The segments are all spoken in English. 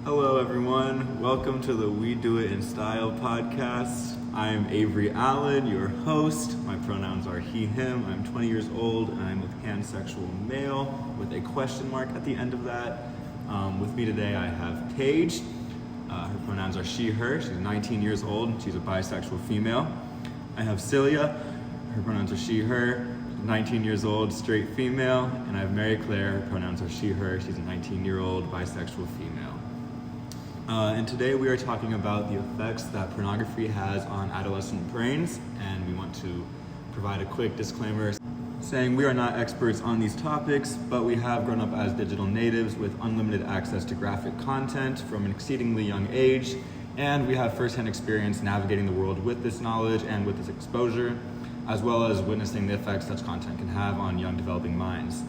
Hello everyone, welcome to the We Do It in Style podcast. I'm Avery Allen, your host. My pronouns are he, him. I'm 20 years old and I'm a pansexual male with a question mark at the end of that. With me today I have Paige. Her pronouns are she, her. She's 19 years old and she's a bisexual female. I have Celia. Her pronouns are she, her. 19 years old, straight female. And I have Mary Claire. Her pronouns are she, her. She's a 19-year-old bisexual female. And today we are talking about the effects that pornography has on adolescent brains, and we want to provide a quick disclaimer saying we are not experts on these topics, but we have grown up as digital natives with unlimited access to graphic content from an exceedingly young age, and we have firsthand experience navigating the world with this knowledge and with this exposure, as well as witnessing the effects such content can have on young developing minds.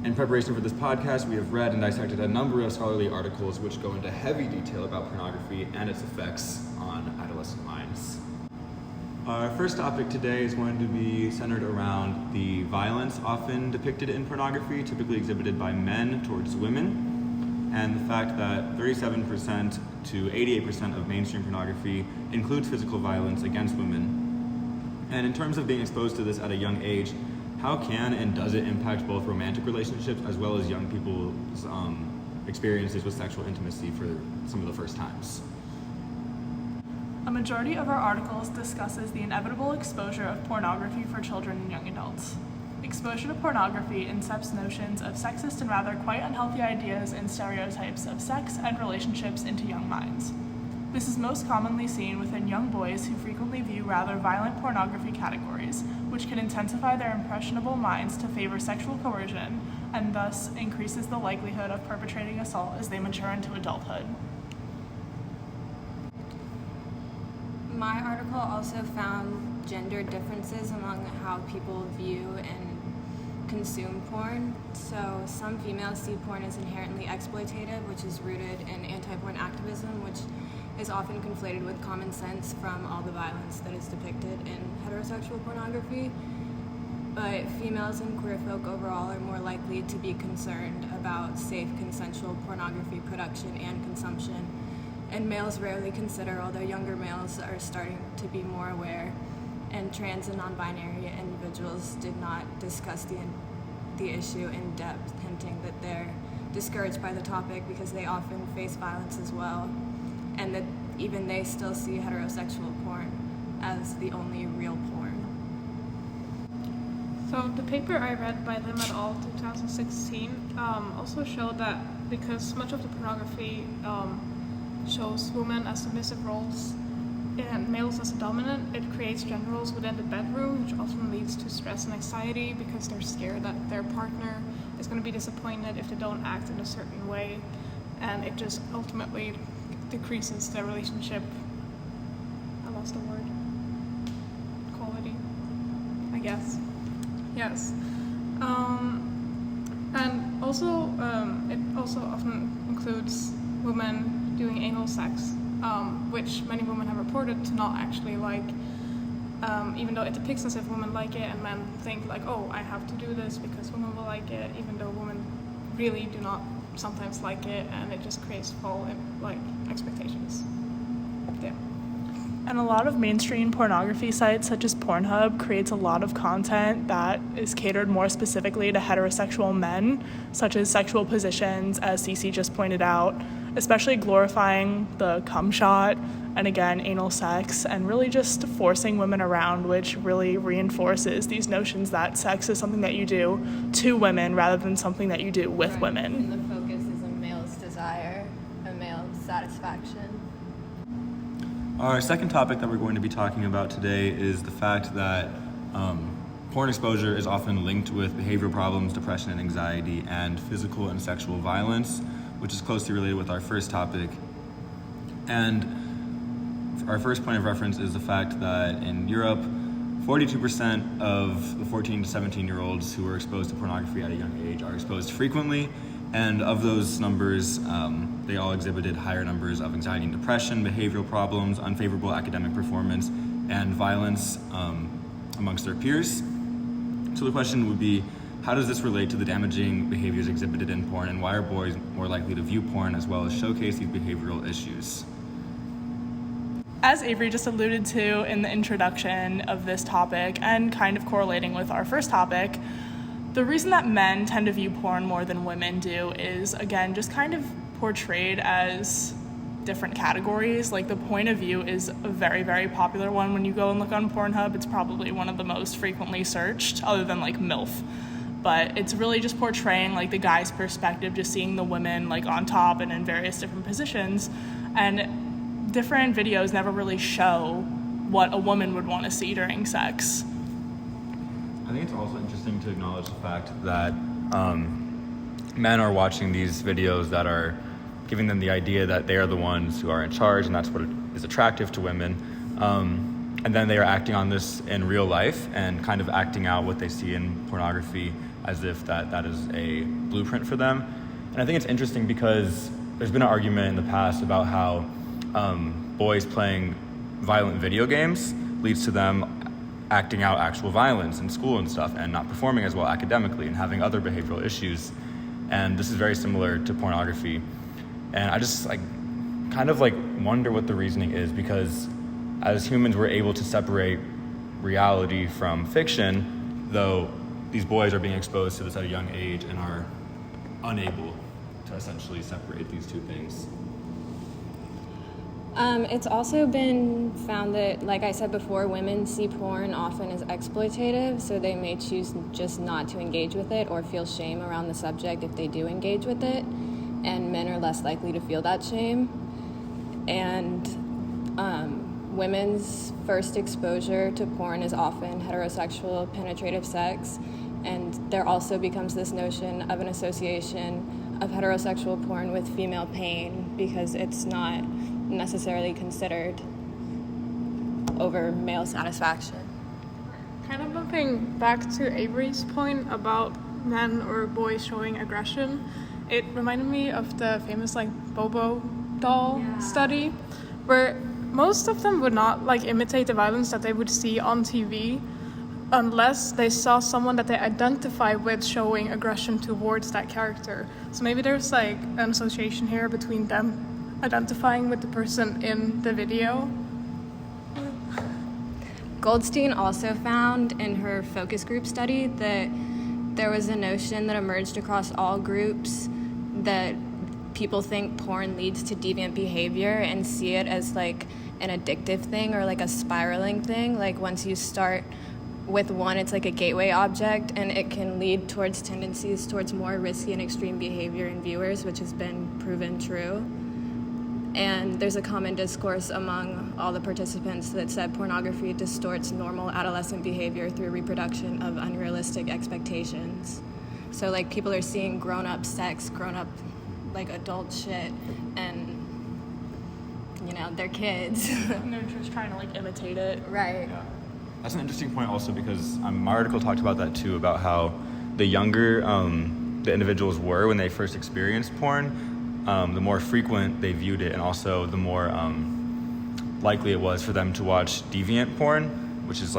In preparation for this podcast, we have read and dissected a number of scholarly articles which go into heavy detail about pornography and its effects on adolescent minds. Our first topic today is going to be centered around the violence often depicted in pornography, typically exhibited by men towards women, and the fact that 37% to 88% of mainstream pornography includes physical violence against women. And in terms of being exposed to this at a young age, how can and does it impact both romantic relationships as well as young people's experiences with sexual intimacy for some of the first times? A majority of our articles discusses the inevitable exposure of pornography for children and young adults. Exposure to pornography incepts notions of sexist and rather quite unhealthy ideas and stereotypes of sex and relationships into young minds. This is most commonly seen within young boys who frequently view rather violent pornography categories, which can intensify their impressionable minds to favor sexual coercion and thus increases the likelihood of perpetrating assault as they mature into adulthood. My article also found gender differences among how people view and consume porn. So some females see porn as inherently exploitative, which is rooted in anti-porn activism, which is often conflated with common sense from all the violence that is depicted in heterosexual pornography. But females and queer folk overall are more likely to be concerned about safe, consensual pornography production and consumption. And males rarely consider, although younger males are starting to be more aware, and trans and non-binary individuals did not discuss the issue in depth, hinting that they're discouraged by the topic because they often face violence as well, and that even they still see heterosexual porn as the only real porn. So the paper I read by them et al. 2016 also showed that because much of the pornography shows women as submissive roles and males as a dominant, it creates gender roles within the bedroom, which often leads to stress and anxiety because they're scared that their partner is going to be disappointed if they don't act in a certain way, and it just ultimately decreases their relationship. I lost the word. Quality, I guess. Yes. And also, it also often includes women doing anal sex, which many women have reported to not actually like, even though it depicts as if women like it, and men think like, oh, I have to do this because women will like it, even though women really do not sometimes like it, and it just creates false expectations. Yeah. And a lot of mainstream pornography sites such as Pornhub creates a lot of content that is catered more specifically to heterosexual men, such as sexual positions, as Cece just pointed out, especially glorifying the cum shot, and again, anal sex, and really just forcing women around, which really reinforces these notions that sex is something that you do to women rather than something that you do with women. And the focus is a male's desire, a male's satisfaction. Our second topic that we're going to be talking about today is the fact that porn exposure is often linked with behavioral problems, depression and anxiety, and physical and sexual violence, which is closely related with our first topic. And our first point of reference is the fact that in Europe, 42% of the 14 to 17-year-olds who are exposed to pornography at a young age are exposed frequently, and of those numbers, they all exhibited higher numbers of anxiety and depression, behavioral problems, unfavorable academic performance, and violence amongst their peers. So the question would be, how does this relate to the damaging behaviors exhibited in porn, and why are boys more likely to view porn as well as showcase these behavioral issues? As Avery just alluded to in the introduction of this topic, and kind of correlating with our first topic, the reason that men tend to view porn more than women do is, again, just kind of portrayed as different categories. Like, the point of view is a very, very popular one. When you go and look on Pornhub, it's probably one of the most frequently searched, other than like MILF. But it's really just portraying like the guy's perspective, just seeing the women like on top and in various different positions. And different videos never really show what a woman would want to see during sex. I think it's also interesting to acknowledge the fact that men are watching these videos that are giving them the idea that they are the ones who are in charge, and that's what is attractive to women. And then they are acting on this in real life and kind of acting out what they see in pornography as if that is a blueprint for them. And I think it's interesting because there's been an argument in the past about how boys playing violent video games leads to them acting out actual violence in school and stuff and not performing as well academically and having other behavioral issues. And this is very similar to pornography. And I just kind of wonder what the reasoning is, because as humans we're able to separate reality from fiction, though these boys are being exposed to this at a young age and are unable to essentially separate these two things. It's also been found that, like I said before, women see porn often as exploitative, so they may choose just not to engage with it or feel shame around the subject if they do engage with it, and men are less likely to feel that shame. And women's first exposure to porn is often heterosexual penetrative sex, and there also becomes this notion of an association of heterosexual porn with female pain because it's not necessarily considered over male satisfaction. Kind of moving back to Avery's point about men or boys showing aggression, it reminded me of the famous Bobo doll study, where most of them would not imitate the violence that they would see on TV unless they saw someone that they identify with showing aggression towards that character. So maybe there's an association here between them identifying with the person in the video. Goldstein also found in her focus group study that there was a notion that emerged across all groups that people think porn leads to deviant behavior and see it as an addictive thing or a spiraling thing. Once you start with one, it's a gateway object, and it can lead towards tendencies towards more risky and extreme behavior in viewers, which has been proven true. And there's a common discourse among all the participants that said pornography distorts normal adolescent behavior through reproduction of unrealistic expectations. So people are seeing grown-up sex, grown-up adult shit, and they're kids. And they're just trying to imitate it. Right. Yeah. That's an interesting point also, because my article talked about that too, about how the younger the individuals were when they first experienced porn, the more frequent they viewed it, and also the more likely it was for them to watch deviant porn, which is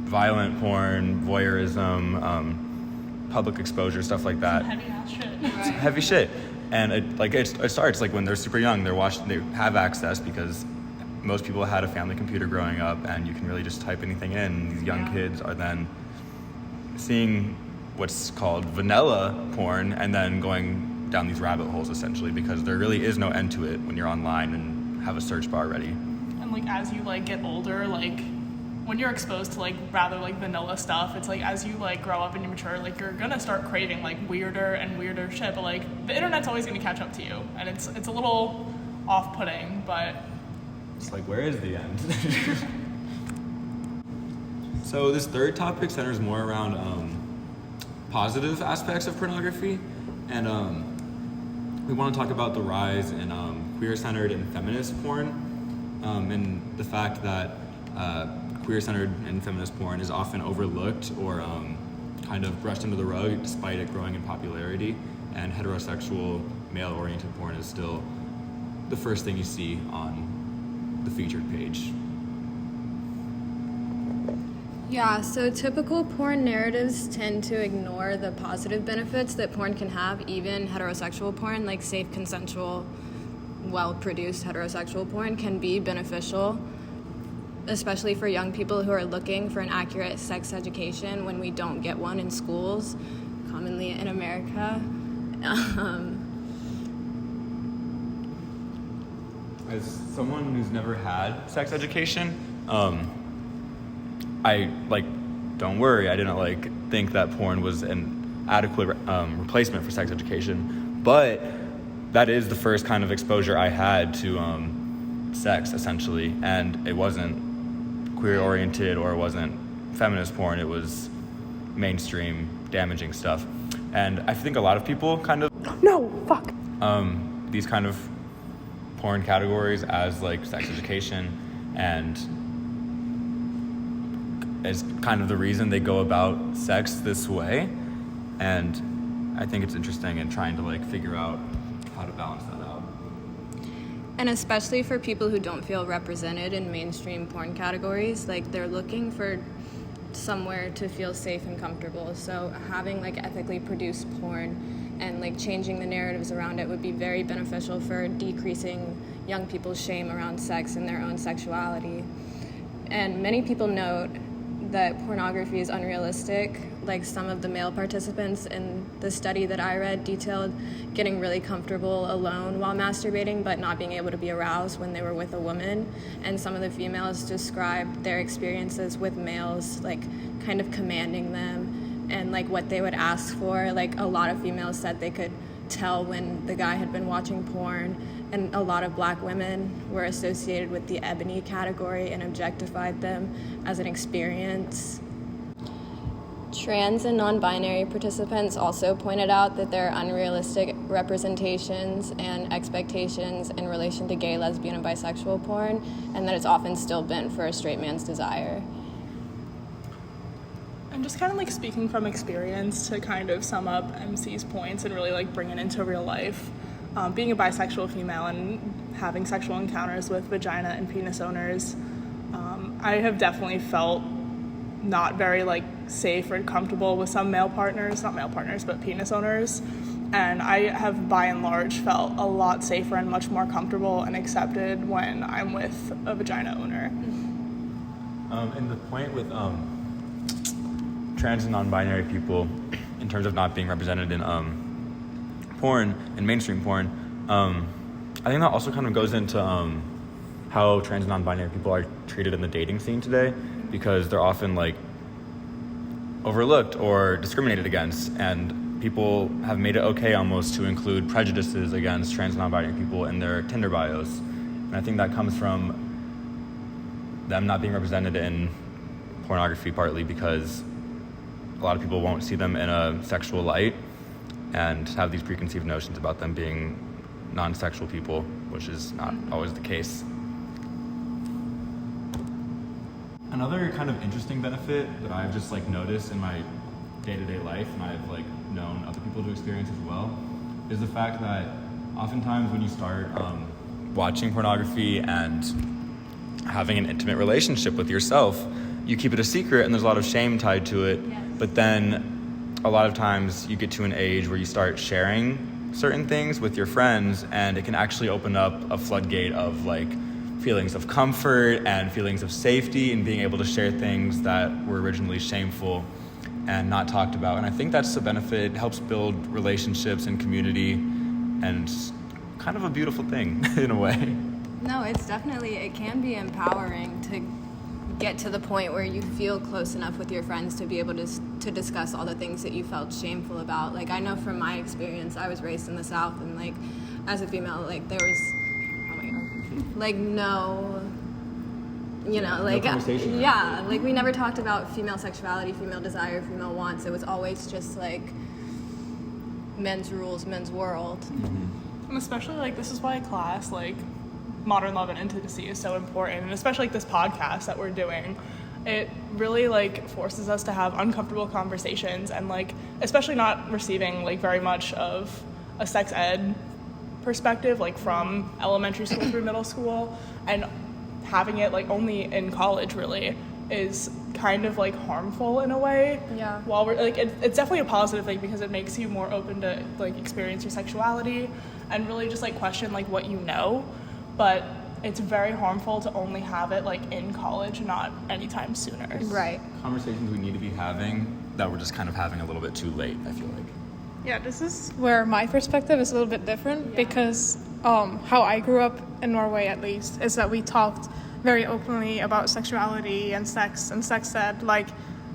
violent porn, voyeurism, public exposure, stuff like that. Some heavy ass shit. It's heavy shit. And it starts when they're super young. They have access because most people had a family computer growing up, and you can really just type anything in. These young kids are then seeing what's called vanilla porn and then going down these rabbit holes, essentially, because there really is no end to it when you're online and have a search bar ready. And as you get older, when you're exposed to rather vanilla stuff, it's as you grow up and you mature, you're gonna start craving weirder and weirder shit, but the internet's always gonna catch up to you, and it's a little off-putting, but it's where is the end? So this third topic centers more around positive aspects of pornography, and we want to talk about the rise in queer-centered and feminist porn, and the fact that queer-centered and feminist porn is often overlooked or kind of brushed under the rug despite it growing in popularity, and heterosexual male-oriented porn is still the first thing you see on the featured page. Yeah, so typical porn narratives tend to ignore the positive benefits that porn can have, even heterosexual porn, like safe, consensual, well-produced heterosexual porn can be beneficial, especially for young people who are looking for an accurate sex education when we don't get one in schools, commonly in America. As someone who's never had sex education, don't worry, I didn't think that porn was an adequate replacement for sex education, but that is the first kind of exposure I had to sex, essentially, and it wasn't queer-oriented or it wasn't feminist porn, it was mainstream, damaging stuff. And I think a lot of people kind of these kind of porn categories as like sex education and is kind of the reason they go about sex this way, and I think it's interesting in trying to like figure out how to balance that out. And especially for people who don't feel represented in mainstream porn categories, like they're looking for somewhere to feel safe and comfortable. So having like ethically produced porn and like changing the narratives around it would be very beneficial for decreasing young people's shame around sex and their own sexuality. And many people note that pornography is unrealistic. Like some of the male participants in the study that I read detailed getting really comfortable alone while masturbating but not being able to be aroused when they were with a woman. And some of the females described their experiences with males like kind of commanding them and like what they would ask for. Like a lot of females said they could tell when the guy had been watching porn, and a lot of black women were associated with the ebony category and objectified them as an experience. Trans and non-binary participants also pointed out that there are unrealistic representations and expectations in relation to gay, lesbian, and bisexual porn, and that it's often still bent for a straight man's desire. And just kind of like speaking from experience to kind of sum up MC's points and really like bring it into real life. Being a bisexual female and having sexual encounters with vagina and penis owners, I have definitely felt not very like safe or comfortable with some not male partners, but penis owners. And I have by and large felt a lot safer and much more comfortable and accepted when I'm with a vagina owner. And the point with trans and non-binary people in terms of not being represented in porn and mainstream porn, I think that also kind of goes into how trans and non-binary people are treated in the dating scene today, because they're often like overlooked or discriminated against, and people have made it okay almost to include prejudices against trans and non-binary people in their Tinder bios. And I think that comes from them not being represented in pornography, partly because a lot of people won't see them in a sexual light and have these preconceived notions about them being non-sexual people, which is not always the case. Another kind of interesting benefit that I've just like noticed in my day-to-day life, and I've like known other people to experience as well, is the fact that oftentimes when you start watching pornography and having an intimate relationship with yourself, you keep it a secret and there's a lot of shame tied to it. Yes. But then a lot of times you get to an age where you start sharing certain things with your friends, and it can actually open up a floodgate of like feelings of comfort and feelings of safety and being able to share things that were originally shameful and not talked about. And I think that's a benefit. It helps build relationships and community, and kind of a beautiful thing in a way. No, it can be empowering to get to the point where you feel close enough with your friends to be able to discuss all the things that you felt shameful about. Like, I know from my experience, I was raised in the South, and like as a female, like there was like no, like no conversation, yeah, like we never talked about female sexuality, female desire, female wants. It was always just like men's rules, men's world. Mm-hmm. And especially like this is why class like modern love and intimacy is so important, and especially like this podcast that we're doing, it really like forces us to have uncomfortable conversations, and like especially not receiving like very much of a sex ed perspective like from elementary school through middle school, and having it like only in college really. is kind of like harmful in a way. Yeah. While we're like, it's definitely a positive thing because it makes you more open to like experience your sexuality and really just like question like what you know. But it's very harmful to only have it like in college, not anytime sooner. Right. Conversations we need to be having that we're just kind of having a little bit too late, I feel like. Yeah, this is where my perspective is a little bit different because how I grew up in Norway, at least, is that we talked very openly about sexuality and sex ed, like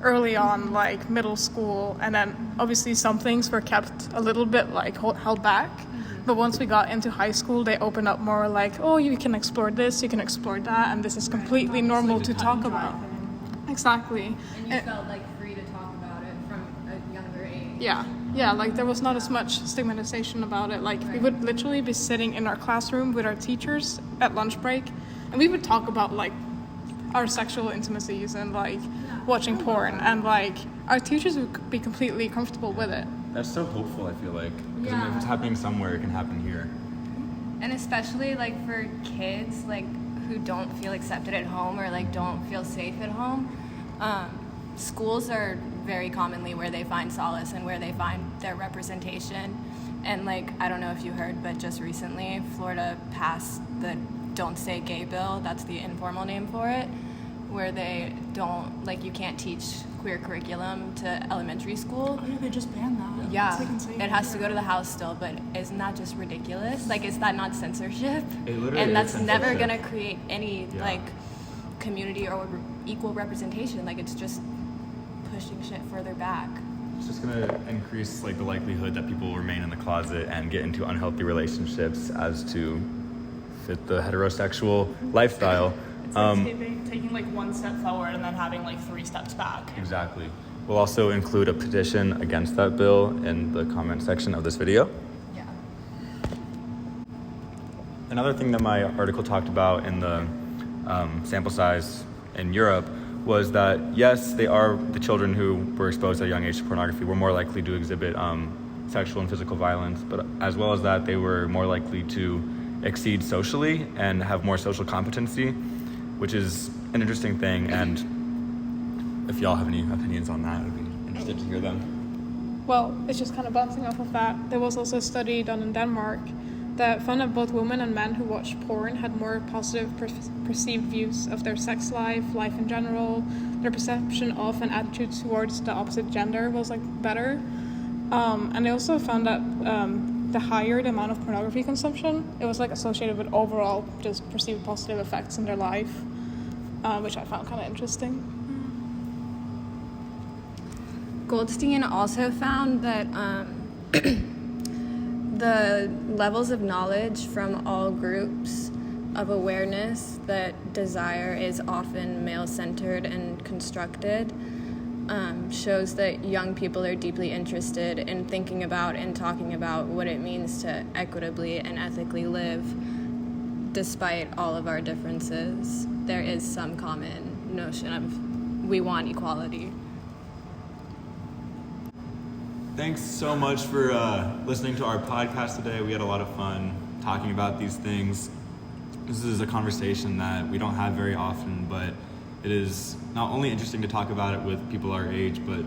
early on, like middle school, and then obviously some things were kept a little bit like held back. But once we got into high school, they opened up more like, oh, you can explore this, you can explore that, and this is completely normal to talk about. Exactly. And you felt like free to talk about it from a younger age. Yeah, like there was not as much stigmatization about it. Like we would literally be sitting in our classroom with our teachers at lunch break, and we would talk about like our sexual intimacies and like watching porn, and like our teachers would be completely comfortable with it. That's so hopeful, I feel like. Because Yeah. if it's happening somewhere, it can happen here. And especially like for kids like who don't feel accepted at home or like don't feel safe at home, schools are very commonly where they find solace and where they find their representation. And like, I don't know if you heard, but just recently Florida passed the Don't Say Gay bill. That's the informal name for it, where they don't, like, you can't teach queer curriculum to elementary school. Oh, yeah, they just banned that. Yeah, It's, like, insane. it has to go to the House still, but isn't that just ridiculous? Like, is that not censorship? It literally And is that's never censorship. gonna create any Yeah. like community or equal representation. Like, it's just pushing shit further back. It's just going to increase like the likelihood that people will remain in the closet and get into unhealthy relationships as to fit the heterosexual lifestyle. It's like taking like one step forward and then having like 3 steps back. Exactly. We'll also include a petition against that bill in the comment section of this video. Yeah. Another thing that my article talked about in the sample size in Europe was that, yes, they are the children who were exposed at a young age to pornography were more likely to exhibit sexual and physical violence, but as well as that, they were more likely to exceed socially and have more social competency, which is an interesting thing. And if y'all have any opinions on that, I'd be interested to hear them. Well, it's just kind of bouncing off of that. There was also a study done in Denmark that found that both women and men who watched porn had more positive perceived views of their sex life in general. Their perception of and attitude towards the opposite gender was like better. And they also found that the higher the amount of pornography consumption, it was like associated with overall just perceived positive effects in their life, which I found kind of interesting. Goldstein also found that the levels of knowledge from all groups of awareness that desire is often male-centered and constructed shows that young people are deeply interested in thinking about and talking about what it means to equitably and ethically live. Despite all of our differences, there is some common notion of we want equality. Thanks so much for listening to our podcast today. We had a lot of fun talking about these things. This is a conversation that we don't have very often, but it is not only interesting to talk about it with people our age, but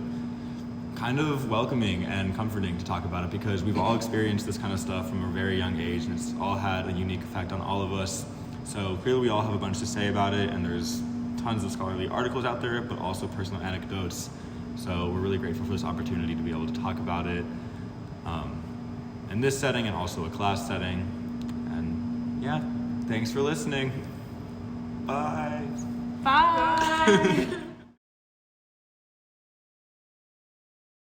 kind of welcoming and comforting to talk about it because we've all experienced this kind of stuff from a very young age, and it's all had a unique effect on all of us. So clearly we all have a bunch to say about it, and there's tons of scholarly articles out there, but also personal anecdotes. So we're really grateful for this opportunity to be able to talk about it in this setting and also a class setting. And yeah, thanks for listening. Bye. Bye.